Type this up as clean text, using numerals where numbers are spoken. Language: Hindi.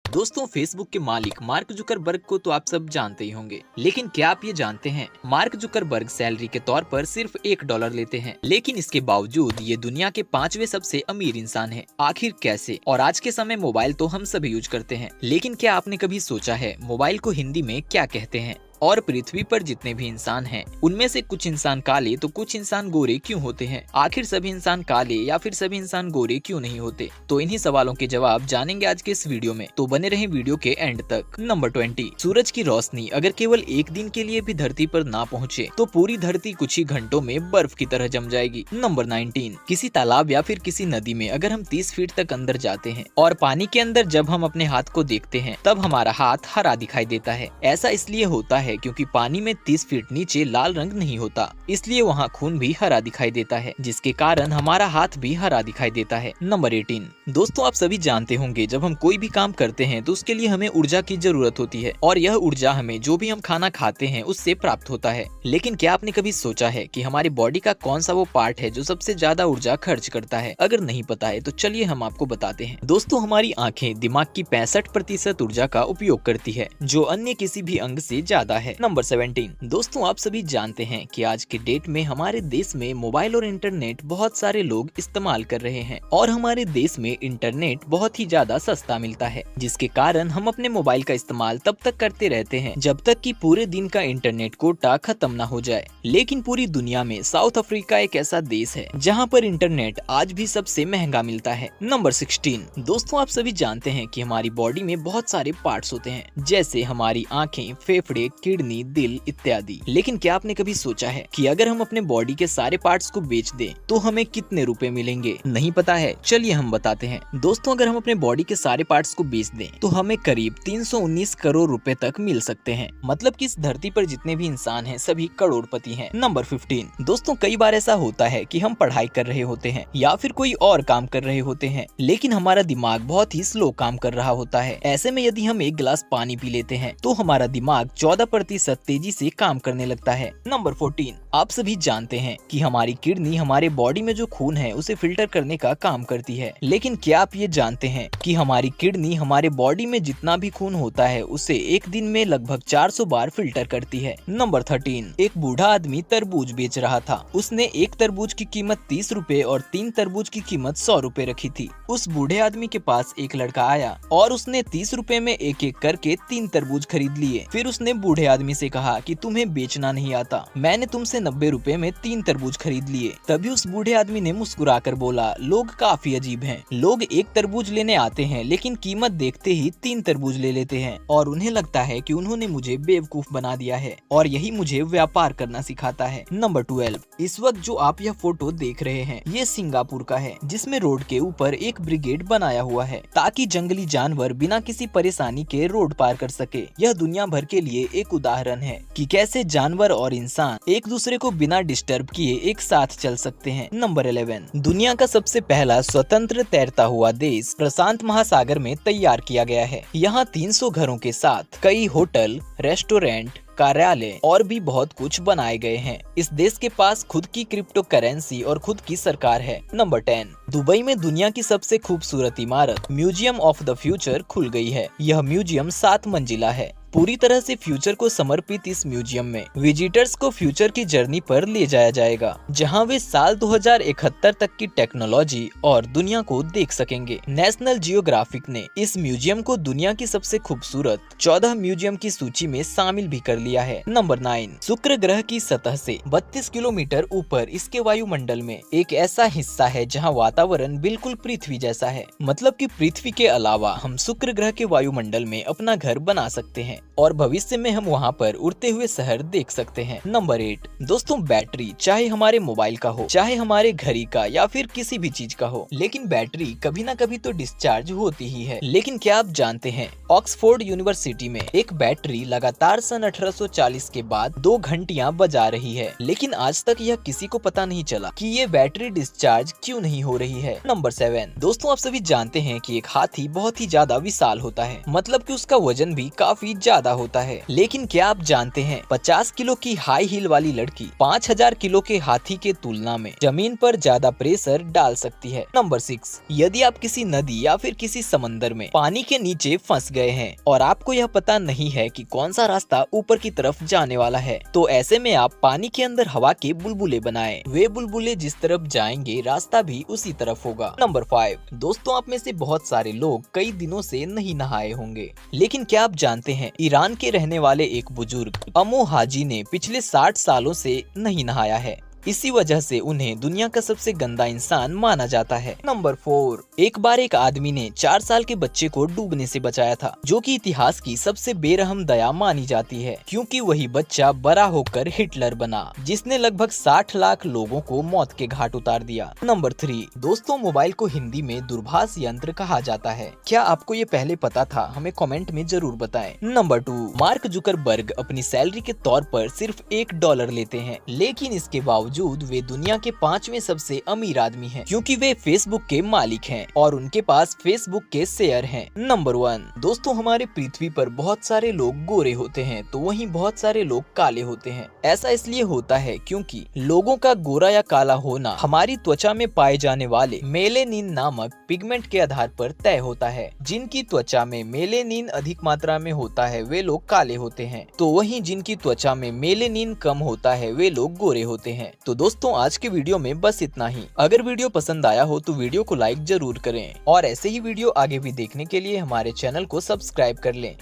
दोस्तों, फेसबुक के मालिक मार्क जुकरबर्ग को तो आप सब जानते ही होंगे, लेकिन क्या आप ये जानते हैं मार्क जुकरबर्ग सैलरी के तौर पर सिर्फ $1 लेते हैं, लेकिन इसके बावजूद ये दुनिया के 5वें सबसे अमीर इंसान हैं। आखिर कैसे? और आज के समय मोबाइल तो हम सभी यूज करते हैं, लेकिन क्या आपने कभी सोचा है मोबाइल को हिंदी में क्या कहते हैं? और पृथ्वी पर जितने भी इंसान हैं, उनमें से कुछ इंसान काले तो कुछ इंसान गोरे क्यों होते हैं? आखिर सभी इंसान काले या फिर सभी इंसान गोरे क्यों नहीं होते? तो इन्हीं सवालों के जवाब जानेंगे आज के इस वीडियो में, तो बने रहें वीडियो के एंड तक। नंबर 20, सूरज की रोशनी अगर केवल एक दिन के लिए भी धरती पर ना पहुँचे तो पूरी धरती कुछ ही घंटों में बर्फ की तरह जम जाएगी। नंबर 19, किसी तालाब या फिर किसी नदी में अगर हम 30 फीट तक अंदर जाते हैं और पानी के अंदर जब हम अपने हाथ को देखते हैं तब हमारा हाथ हरा दिखाई देता है। ऐसा इसलिए होता है क्योंकि पानी में 30 फीट नीचे लाल रंग नहीं होता, इसलिए वहाँ खून भी हरा दिखाई देता है, जिसके कारण हमारा हाथ भी हरा दिखाई देता है। नंबर 18, दोस्तों आप सभी जानते होंगे जब हम कोई भी काम करते हैं तो उसके लिए हमें ऊर्जा की जरूरत होती है, और यह ऊर्जा हमें जो भी हम खाना खाते हैं उससे प्राप्त होता है। लेकिन क्या आपने कभी सोचा है कि हमारी बॉडी का कौन सा वो पार्ट है जो सबसे ज्यादा ऊर्जा खर्च करता है? अगर नहीं पता है तो चलिए हम आपको बताते हैं। दोस्तों, हमारी आंखें दिमाग की 65% ऊर्जा का उपयोग करती है, जो अन्य किसी भी अंग से ज्यादा है। नंबर 17, दोस्तों आप सभी जानते हैं कि आज के डेट में हमारे देश में मोबाइल और इंटरनेट बहुत सारे लोग इस्तेमाल कर रहे हैं, और हमारे देश में इंटरनेट बहुत ही ज्यादा सस्ता मिलता है, जिसके कारण हम अपने मोबाइल का इस्तेमाल तब तक करते रहते हैं जब तक कि पूरे दिन का इंटरनेट कोटा खत्म ना हो जाए। लेकिन पूरी दुनिया में साउथ अफ्रीका एक ऐसा देश है जहाँ पर इंटरनेट आज भी सबसे महंगा मिलता है। नंबर 16, दोस्तों आप सभी जानते हैं कि हमारी बॉडी में बहुत सारे पार्ट्स होते हैं, जैसे हमारी आँखें, फेफड़े, किडनी, दिल इत्यादि। लेकिन क्या आपने कभी सोचा है कि अगर हम अपने बॉडी के सारे पार्ट्स को बेच दें तो हमें कितने रुपए मिलेंगे? नहीं पता है? चलिए हम बताते हैं। दोस्तों, अगर हम अपने बॉडी के सारे पार्ट्स को बेच दें तो हमें करीब 319 करोड़ रुपए तक मिल सकते हैं। मतलब कि इस धरती पर जितने भी इंसान हैं सभी करोड़पति हैं। नंबर 15, दोस्तों कई बार ऐसा होता है कि हम पढ़ाई कर रहे होते हैं या फिर कोई और काम कर रहे होते हैं, लेकिन हमारा दिमाग बहुत ही स्लो काम कर रहा होता है। ऐसे में यदि हम एक गिलास पानी पी लेते हैं तो हमारा दिमाग 14% तेजी से काम करने लगता है। नंबर 14, आप सभी जानते हैं कि हमारी किडनी हमारे बॉडी में जो खून है उसे फिल्टर करने का काम करती है, लेकिन क्या आप ये जानते हैं कि हमारी किडनी हमारे बॉडी में जितना भी खून होता है उसे एक दिन में लगभग 400 बार फिल्टर करती है। नंबर 13, एक बूढ़ा आदमी तरबूज बेच रहा था। उसने एक तरबूज की कीमत 30 रुपए और 3 तरबूज की कीमत 100 रुपए रखी थी। उस बूढ़े आदमी के पास एक लड़का आया और उसने 30 रुपए में एक एक करके 3 तरबूज खरीद लिए। फिर उसने बूढ़े आदमी से कहा कि तुम्हें बेचना नहीं आता, मैंने तुमसे 90 रुपए में 3 तरबूज खरीद लिए। तभी उस बूढ़े आदमी ने मुस्कुराकर बोला, लोग काफी अजीब हैं। लोग एक तरबूज लेने आते हैं लेकिन कीमत देखते ही 3 तरबूज ले लेते हैं, और उन्हें लगता है कि उन्होंने मुझे बेवकूफ बना दिया है, और यही मुझे व्यापार करना सिखाता है। नंबर 12, इस वक्त जो आप यह फोटो देख रहे हैं ये सिंगापुर का है, जिसमें रोड के ऊपर एक ब्रिगेड बनाया हुआ है ताकि जंगली जानवर बिना किसी परेशानी के रोड पार कर सके। यह दुनिया भर के लिए एक उदाहरण है कि कैसे जानवर और इंसान एक दूसरे को बिना डिस्टर्ब किए एक साथ चल सकते हैं। नंबर 11, दुनिया का सबसे पहला स्वतंत्र तैरता हुआ देश प्रशांत महासागर में तैयार किया गया है। यहाँ 300 घरों के साथ कई होटल, रेस्टोरेंट, कार्यालय और भी बहुत कुछ बनाए गए हैं। इस देश के पास खुद की क्रिप्टो करेंसी और खुद की सरकार है। नंबर 10, दुबई में दुनिया की सबसे खूबसूरत इमारत म्यूजियम ऑफ द फ्यूचर खुल गई है। यह म्यूजियम 7 मंजिला है। पूरी तरह से फ्यूचर को समर्पित इस म्यूजियम में विजिटर्स को फ्यूचर की जर्नी पर ले जाया जाएगा, जहां वे साल 2071 तक की टेक्नोलॉजी और दुनिया को देख सकेंगे। नेशनल जियोग्राफिक ने इस म्यूजियम को दुनिया की सबसे खूबसूरत 14 म्यूजियम की सूची में शामिल भी कर लिया है। नंबर 9, शुक्र ग्रह की सतह से 32 किलोमीटर ऊपर इसके वायुमंडल में एक ऐसा हिस्सा है जहाँ वातावरण बिल्कुल पृथ्वी जैसा है। मतलब कि पृथ्वी के अलावा हम शुक्र ग्रह के वायुमंडल में अपना घर बना सकते हैं, और भविष्य में हम वहाँ पर उड़ते हुए शहर देख सकते हैं। नंबर 8, दोस्तों बैटरी चाहे हमारे मोबाइल का हो, चाहे हमारे घड़ी का या फिर किसी भी चीज का हो, लेकिन बैटरी कभी ना कभी तो डिस्चार्ज होती ही है। लेकिन क्या आप जानते हैं ऑक्सफोर्ड यूनिवर्सिटी में एक बैटरी लगातार सन 1840 के बाद 2 घंटियां बजा रही है, लेकिन आज तक यह किसी को पता नहीं चला कि ये बैटरी डिस्चार्ज क्यों नहीं हो रही है। नंबर 7, दोस्तों आप सभी जानते हैं कि एक हाथी बहुत ही ज्यादा विशाल होता है, मतलब कि उसका वजन भी काफी ज्यादा होता है। लेकिन क्या आप जानते हैं 50 किलो की हाई हील वाली लड़की 5000 किलो के हाथी के तुलना में जमीन पर ज्यादा प्रेशर डाल सकती है। नंबर 6, यदि आप किसी नदी या फिर किसी समंदर में पानी के नीचे फंस गए हैं और आपको यह पता नहीं है कि कौन सा रास्ता ऊपर की तरफ जाने वाला है, तो ऐसे में आप पानी के अंदर हवा के बुलबुले बनाएं। वे बुलबुले जिस तरफ जाएंगे रास्ता भी उसी तरफ होगा। नंबर 5, दोस्तों आप में से बहुत सारे लोग कई दिनों से नहीं नहाए होंगे, लेकिन क्या आप जानते हैं ईरान के रहने वाले एक बुजुर्ग अमो हाजी ने पिछले 60 सालों से नहीं नहाया है। इसी वजह से उन्हें दुनिया का सबसे गंदा इंसान माना जाता है। नंबर 4, एक बार एक आदमी ने 4 साल के बच्चे को डूबने से बचाया था, जो कि इतिहास की सबसे बेरहम दया मानी जाती है, क्योंकि वही बच्चा बड़ा होकर हिटलर बना, जिसने लगभग 60 लाख लोगों को मौत के घाट उतार दिया। नंबर 3, दोस्तों मोबाइल को हिंदी में दूरभाष यंत्र कहा जाता है। क्या आपको ये पहले पता था? हमें कमेंट में जरूर बताएं। नंबर 2, मार्क जुकरबर्ग अपनी सैलरी के तौर पर सिर्फ $1 लेते हैं, लेकिन इसके बावजूद वे दुनिया के 5वें सबसे अमीर आदमी हैं, क्योंकि वे फेसबुक के मालिक हैं और उनके पास फेसबुक के शेयर हैं। नंबर 1, दोस्तों हमारे पृथ्वी पर बहुत सारे लोग गोरे होते हैं तो वहीं बहुत सारे लोग काले होते हैं। ऐसा इसलिए होता है क्योंकि लोगों का गोरा या काला होना हमारी त्वचा में पाए जाने वाले मेलेनिन नामक पिगमेंट के आधार पर तय होता है। जिनकी त्वचा में मेलेनिन अधिक मात्रा में होता है वे लोग काले होते हैं, तो वहीं जिनकी त्वचा में मेलेनिन कम होता है वे लोग गोरे होते हैं। तो दोस्तों आज के वीडियो में बस इतना ही। अगर वीडियो पसंद आया हो तो वीडियो को लाइक जरूर करें और ऐसे ही वीडियो आगे भी देखने के लिए हमारे चैनल को सब्सक्राइब कर लें।